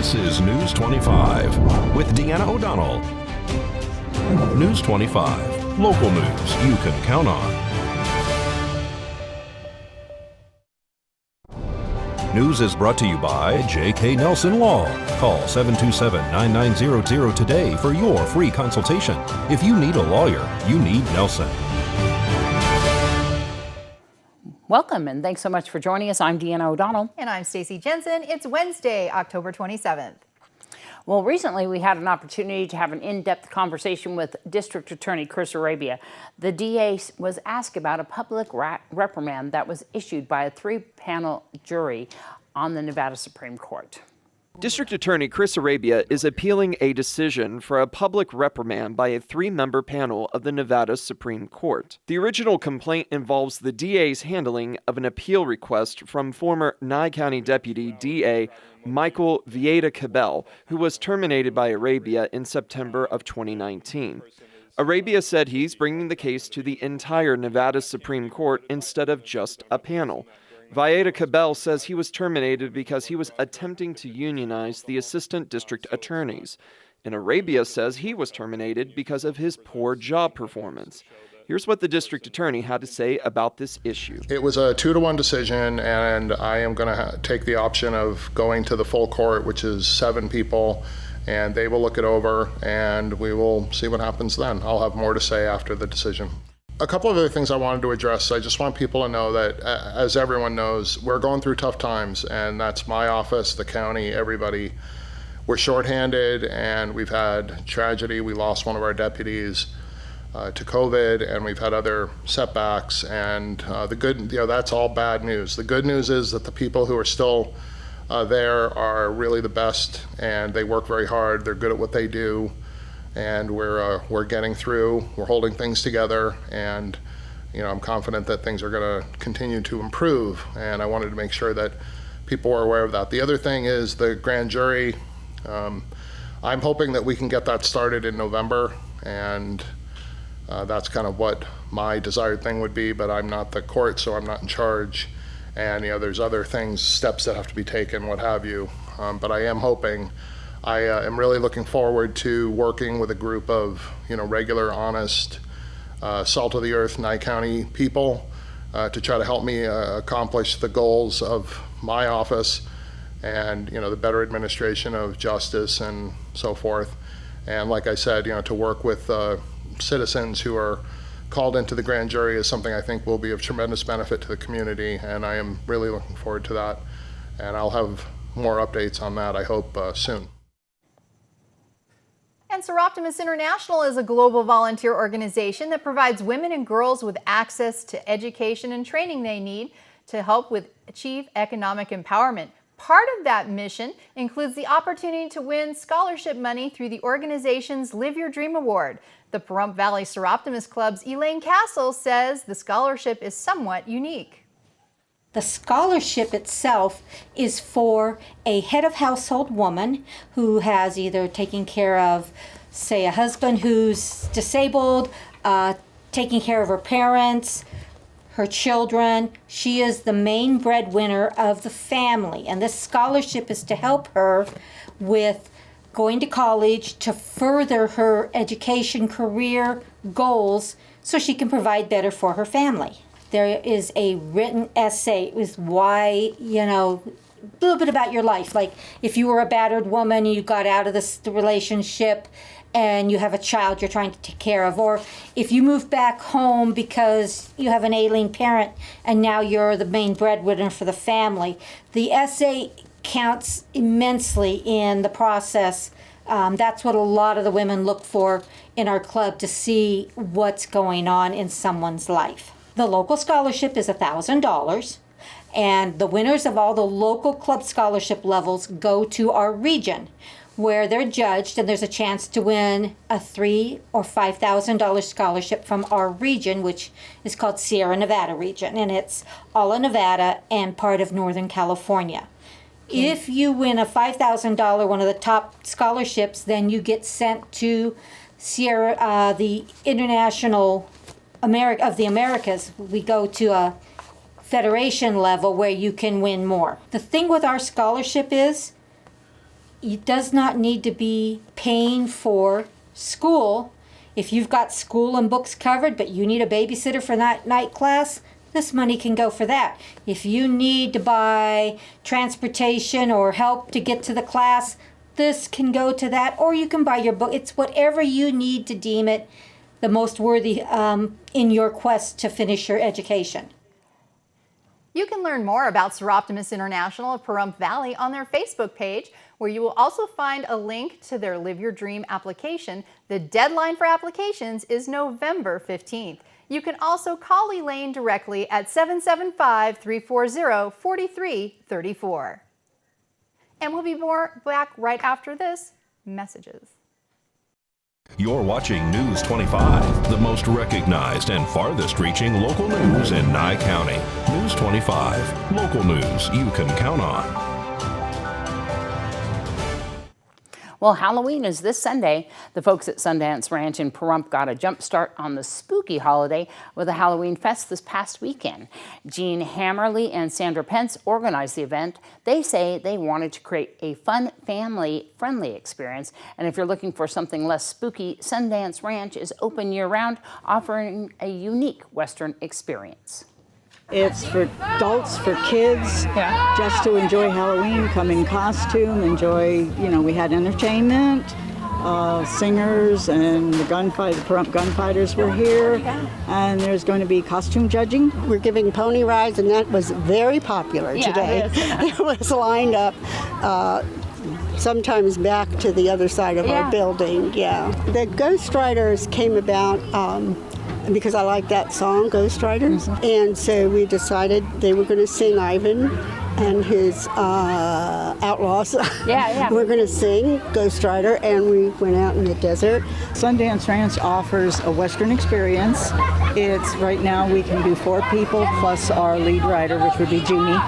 This is News 25 with Deanna O'Donnell. News 25, local news you can count on. News is brought to you by J.K. Nelson Law. Call 727-9900 today for your free consultation. If you need a lawyer, you need Nelson. Welcome, and thanks so much for joining us. I'm Deanna O'Donnell. And I'm Stacey Jensen. It's Wednesday, October 27th. Well, recently we had an opportunity to have an in-depth conversation with District Attorney Chris Arabia. The DA was asked about a public reprimand that was issued by a three-panel jury on the Nevada Supreme Court. District Attorney Chris Arabia is appealing a decision for a public reprimand by a three-member panel of the Nevada Supreme Court. The original complaint involves the DA's handling of an appeal request from former Nye County Deputy DA Michael Vieira-Cabell, who was terminated by Arabia in September of 2019. Arabia said he's bringing the case to the entire Nevada Supreme Court instead of just a panel. Vieira-Cabell says he was terminated because he was attempting to unionize the assistant district attorneys. And Arabia says he was terminated because of his poor job performance. Here's what the district attorney had to say about this issue. It was a 2-1 decision, and I am going to take the option of going to the full court, which is 7 people, and they will look it over, and we will see what happens then. I'll have more to say after the decision. A couple of other things I wanted to address. I just want people to know that, as everyone knows, we're going through tough times, and that's my office, the county, everybody. We're shorthanded, and we've had tragedy. We lost one of our deputies to COVID, and we've had other setbacks, and that's all bad news. The good news is that the people who are still there are really the best, and they work very hard. They're good at what they do, and we're getting through. We're holding things together, and I'm confident that things are going to continue to improve, and I wanted to make sure that people are aware of that. The other thing is the grand jury. I'm hoping that we can get that started in November, and that's kind of what my desired thing would be, but I'm not the court, so I'm not in charge. And there's other things, steps that have to be taken, what have you. But I am hoping, I am really looking forward to working with a group of regular, honest, salt of the earth Nye County people to try to help me accomplish the goals of my office and the better administration of justice and so forth. And like I said, to work with citizens who are called into the grand jury is something I think will be of tremendous benefit to the community, and I am really looking forward to that. And I'll have more updates on that, I hope, soon. And Seroptimus International is a global volunteer organization that provides women and girls with access to education and training they need to help achieve economic empowerment. Part of that mission includes the opportunity to win scholarship money through the organization's Live Your Dream Award. The Pahrump Valley Seroptimus Club's Elaine Castle says the scholarship is somewhat unique. The scholarship itself is for a head of household woman who has either taken care of, say, a husband who's disabled, taking care of her parents, her children. She is the main breadwinner of the family, and this scholarship is to help her with going to college to further her education career goals so she can provide better for her family. There is a written essay with why, a little bit about your life. Like if you were a battered woman, you got out of the relationship and you have a child you're trying to take care of, or if you move back home because you have an ailing parent and now you're the main breadwinner for the family. The essay counts immensely in the process. That's what a lot of the women look for in our club, to see what's going on in someone's life. The local scholarship is $1,000, and the winners of all the local club scholarship levels go to our region, where they're judged, and there's a chance to win a $3,000 or $5,000 scholarship from our region, which is called Sierra Nevada region, and it's all of Nevada and part of Northern California. If you win a $5,000, one of the top scholarships, then you get sent to Sierra, the International of the Americas. We go to a federation level where you can win more. The thing with our scholarship is it does not need to be paying for school. If you've got school and books covered, but you need a babysitter for that night class, this money can go for that. If you need to buy transportation or help to get to the class, this can go to that, or you can buy your book. It's whatever you need to deem it the most worthy in your quest to finish your education. You can learn more about Seroptimus International of Pahrump Valley on their Facebook page, where you will also find a link to their Live Your Dream application. The deadline for applications is November 15th. You can also call Elaine directly at 775-340-4334. And we'll be back right after this messages. You're watching News 25, the most recognized and farthest reaching local news in Nye County. News 25, local news you can count on. Well, Halloween is this Sunday. The folks at Sundance Ranch in Pahrump got a jump start on the spooky holiday with a Halloween fest this past weekend. Jeanne, Hamerly, and Sandra Pentz organized the event. They say they wanted to create a fun, family-friendly experience. And if you're looking for something less spooky, Sundance Ranch is open year-round, offering a unique Western experience. It's for adults, for kids, just to enjoy Halloween, come in costume, enjoy, we had entertainment, singers, and the Pahrump gunfighters were here, and there's going to be costume judging. We're giving pony rides, and that was very popular today. It was lined up sometimes back to the other side of our building, The Ghost Riders came about because I like that song, Ghost Riders. And so we decided they were going to sing Ivan and his outlaws. We're going to sing Ghost Rider, and we went out in the desert. Sundance Ranch offers a Western experience. It's right now we can do 4 people plus our lead rider, which would be Jeanne.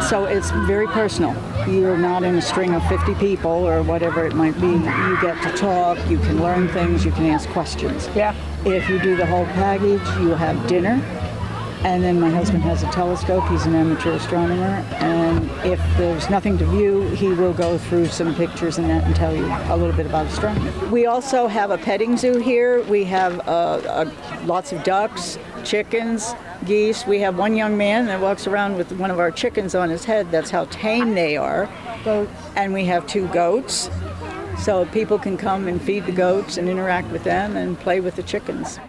So it's very personal. You're not in a string of 50 people or whatever it might be. You get to talk, you can learn things, you can ask questions. If you do the whole package, you'll have dinner. And then my husband has a telescope. He's an amateur astronomer. And if there's nothing to view, he will go through some pictures and that and tell you a little bit about astronomy. We also have a petting zoo here. We have lots of ducks, chickens, geese. We have one young man that walks around with one of our chickens on his head. That's how tame they are. And we have 2 goats. So people can come and feed the goats and interact with them and play with the chickens.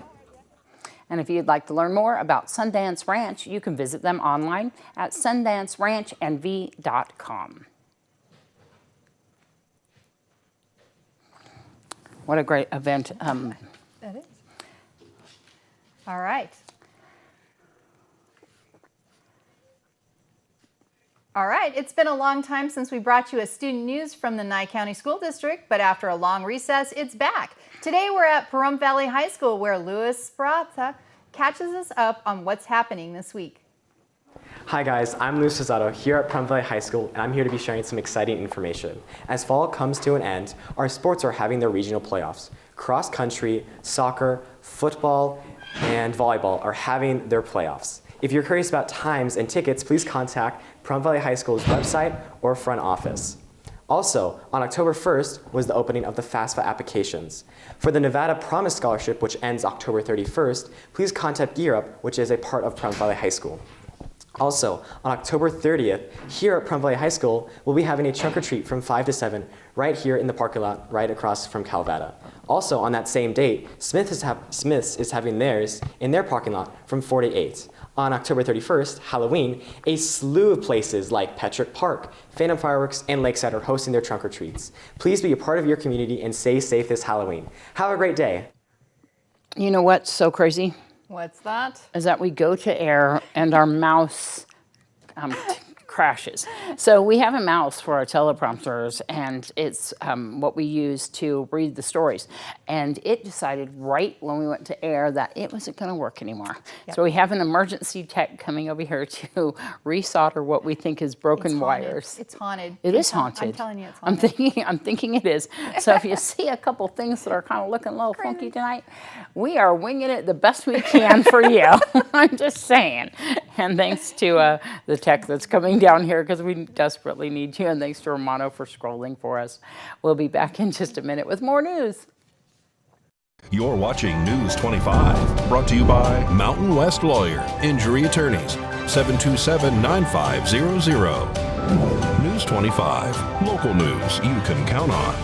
And if you'd like to learn more about Sundance Ranch, you can visit them online at sundanceranchnv.com. What a great event. That is. All right. All right, it's been a long time since we brought you a student news from the Nye County School District, but after a long recess, it's back. Today we're at Pahrump Valley High School, where Louis Sparata catches us up on what's happening this week. Hi guys, I'm Luis Rosato here at Pahrump Valley High School, and I'm here to be sharing some exciting information. As fall comes to an end, our sports are having their regional playoffs. Cross country, soccer, football, and volleyball are having their playoffs. If you're curious about times and tickets, please contact Pahrump Valley High School's website or front office. Also, on October 1st was the opening of the FAFSA applications. For the Nevada Promise Scholarship, which ends October 31st, please contact Gear Up, which is a part of Pahrump Valley High School. Also, on October 30th, here at Pahrump Valley High School, we'll be having a trunk or treat from 5 to 7 right here in the parking lot right across from Calvada. Also, on that same date, Smith's is having theirs in their parking lot from 4 to 8. On October 31st, Halloween, a slew of places like Petrick Park, Phantom Fireworks, and Lakeside are hosting their trunk or treats. Please be a part of your community and stay safe this Halloween. Have a great day. You know what's so crazy? What's that? Is that we go to air and our mouse crashes. So we have a mouse for our teleprompters, and it's what we use to read the stories. And it decided right when we went to air that it wasn't going to work anymore. So we have an emergency tech coming over here to resolder what we think is broken wires. It's haunted. It is haunted. I'm telling you, it's haunted. I'm thinking it is. So if you see a couple things that are kind of looking a little funky tonight, we are winging it the best we can for you. I'm just saying. And thanks to the tech that's coming down here because we desperately need you. And thanks to Romano for scrolling for us. We'll be back in just a minute with more news. You're watching News 25, brought to you by Mountain West Lawyer, Injury Attorneys, 727-9500. News 25, local news you can count on.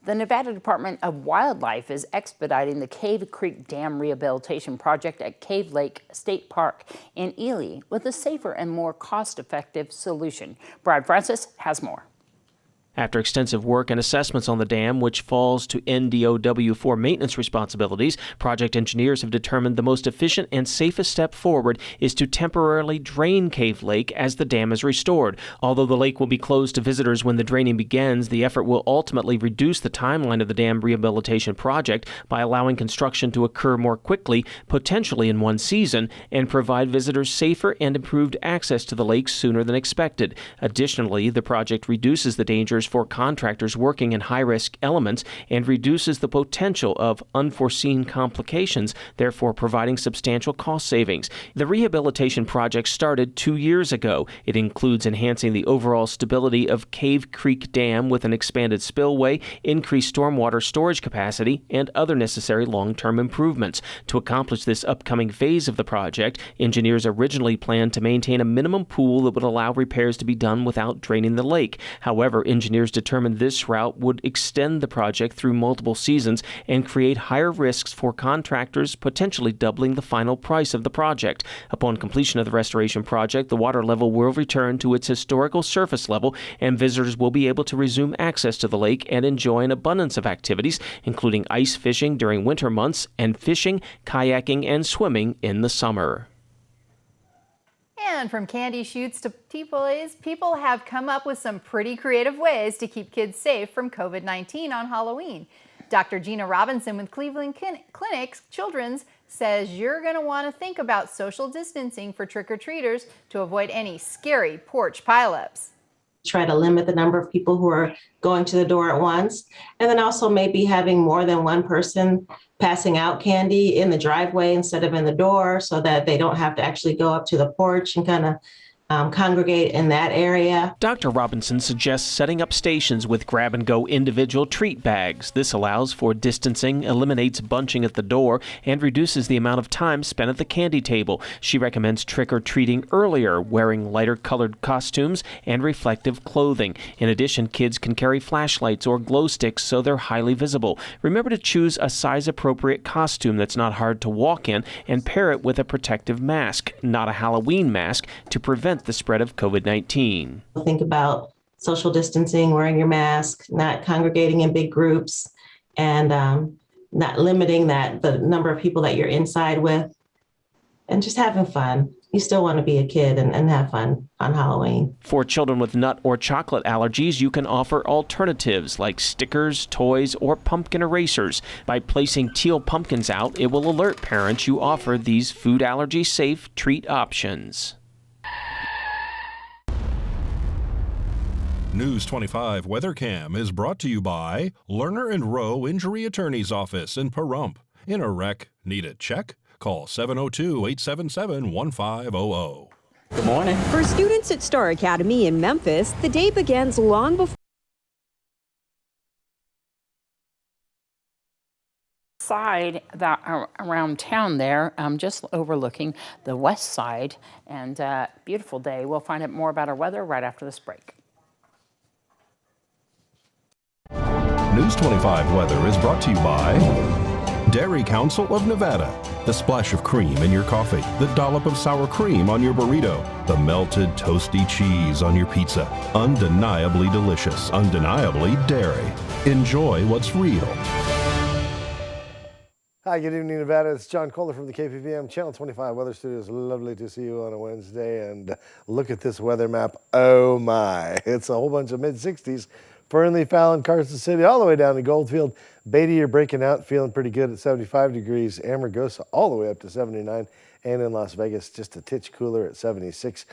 The Nevada Department of Wildlife is expediting the Cave Creek Dam rehabilitation project at Cave Lake State Park in Ely with a safer and more cost-effective solution. Brad Francis has more. After extensive work and assessments on the dam, which falls to NDOW for maintenance responsibilities, project engineers have determined the most efficient and safest step forward is to temporarily drain Cave Lake as the dam is restored. Although the lake will be closed to visitors when the draining begins, the effort will ultimately reduce the timeline of the dam rehabilitation project by allowing construction to occur more quickly, potentially in one season, and provide visitors safer and improved access to the lake sooner than expected. Additionally, the project reduces the dangers for contractors working in high-risk elements and reduces the potential of unforeseen complications, therefore providing substantial cost savings. The rehabilitation project started 2 years ago. It includes enhancing the overall stability of Cave Creek Dam with an expanded spillway, increased stormwater storage capacity, and other necessary long-term improvements. To accomplish this upcoming phase of the project, engineers originally planned to maintain a minimum pool that would allow repairs to be done without draining the lake. However, engineers determined this route would extend the project through multiple seasons and create higher risks for contractors, potentially doubling the final price of the project. Upon completion of the restoration project, the water level will return to its historical surface level, and visitors will be able to resume access to the lake and enjoy an abundance of activities, including ice fishing during winter months and fishing, kayaking, and swimming in the summer. And from candy shoots to tea plays, people have come up with some pretty creative ways to keep kids safe from COVID-19 on Halloween. Dr. Jeanne Robinson with Cleveland Clinic's Children's says you're going to want to think about social distancing for trick-or-treaters to avoid any scary porch pileups. Try to limit the number of people who are going to the door at once, and then also maybe having more than one person passing out candy in the driveway instead of in the door so that they don't have to actually go up to the porch and kind of congregate in that area. Dr. Robinson suggests setting up stations with grab-and-go individual treat bags. This allows for distancing, eliminates bunching at the door, and reduces the amount of time spent at the candy table. She recommends trick-or-treating earlier, wearing lighter-colored costumes and reflective clothing. In addition, kids can carry flashlights or glow sticks so they're highly visible. Remember to choose a size-appropriate costume that's not hard to walk in and pair it with a protective mask, not a Halloween mask, to prevent the spread of COVID-19. Think about social distancing, wearing your mask, not congregating in big groups, and not limiting the number of people that you're inside with, and just having fun. You still want to be a kid and have fun on Halloween. For children with nut or chocolate allergies, you can offer alternatives like stickers, toys, or pumpkin erasers. By placing teal pumpkins out, it will alert parents you offer these food allergy-safe treat options. News 25 Weather Cam is brought to you by Lerner and Rowe Injury Attorney's Office in Pahrump. In a wreck, need a check? Call 702-877-1500. Good morning. For students at Star Academy in Memphis, the day begins long before side that around town there, just overlooking the west side, and beautiful day. We'll find out more about our weather right after this break. News 25 weather is brought to you by Dairy Council of Nevada. The splash of cream in your coffee, the dollop of sour cream on your burrito, the melted toasty cheese on your pizza. Undeniably delicious, undeniably dairy. Enjoy what's real. Hi, good evening, Nevada. It's John Kohler from the KPVM Channel 25 Weather Studios. Lovely to see you on a Wednesday. And look at this weather map. Oh my. It's a whole bunch of mid-60s. Fernley, Fallon, Carson City, all the way down to Goldfield. Beatty, you're breaking out, feeling pretty good at 75 degrees. Amargosa, all the way up to 79. And in Las Vegas, just a titch cooler at 76.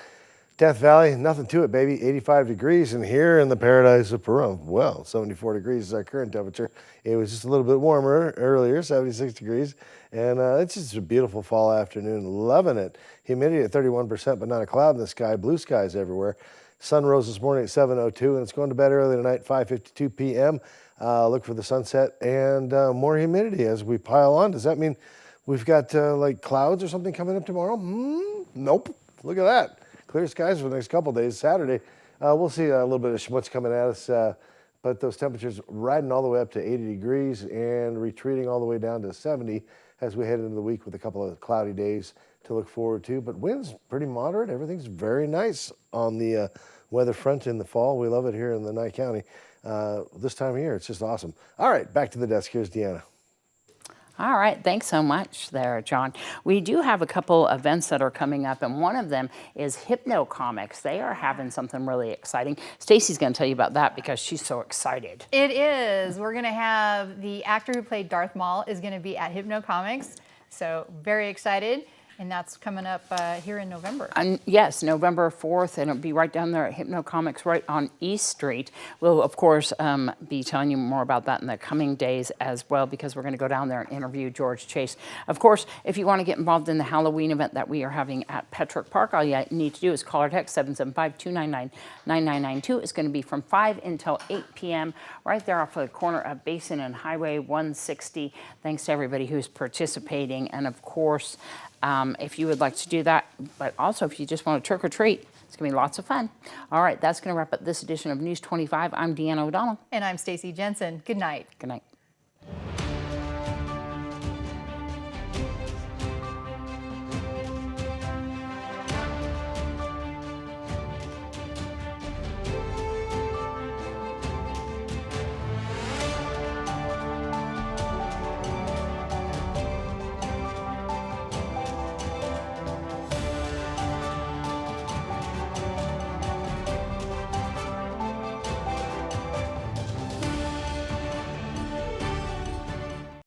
Death Valley, nothing to it, baby. 85 degrees, and here in the paradise of Pahrump, well, 74 degrees is our current temperature. It was just a little bit warmer earlier, 76 degrees, and it's just a beautiful fall afternoon. Loving it. Humidity at 31%, but not a cloud in the sky. Blue skies everywhere. Sun rose this morning at 7:02, and it's going to bed early tonight, 5:52 p.m. Look for the sunset and more humidity as we pile on. Does that mean we've got like clouds or something coming up tomorrow? Nope. Look at that. Clear skies for the next couple days. Saturday, we'll see a little bit of schmutz coming at us, but those temperatures riding all the way up to 80 degrees and retreating all the way down to 70 as we head into the week with a couple of cloudy days to look forward to. But winds pretty moderate. Everything's very nice on the weather front in the fall. We love it here in the Nye County. This time of year, it's just awesome. All right, back to the desk. Here's Deanna. All right, thanks so much there, John. We do have a couple events that are coming up, and one of them is Hypno Comics. They are having something really exciting. Stacy's going to tell you about that because she's so excited. It is. We're going to have the actor who played Darth Maul is going to be at Hypno Comics, so very excited. And that's coming up here in November. Yes, November 4th, and it'll be right down there at Hypno Comics right on East Street. We'll, of course, be telling you more about that in the coming days as well, because we're going to go down there and interview George Chase. Of course, if you want to get involved in the Halloween event that we are having at Petrick Park, all you need to do is call or text 775-299-9992. It's going to be from 5 until 8 p.m. right there off of the corner of Basin and Highway 160. Thanks to everybody who's participating. And, of course, if you would like to do that, but also if you just want to trick or treat, it's going to be lots of fun. All right, that's going to wrap up this edition of News 25. I'm Deanna O'Donnell. And I'm Stacy Jensen. Good night. Good night.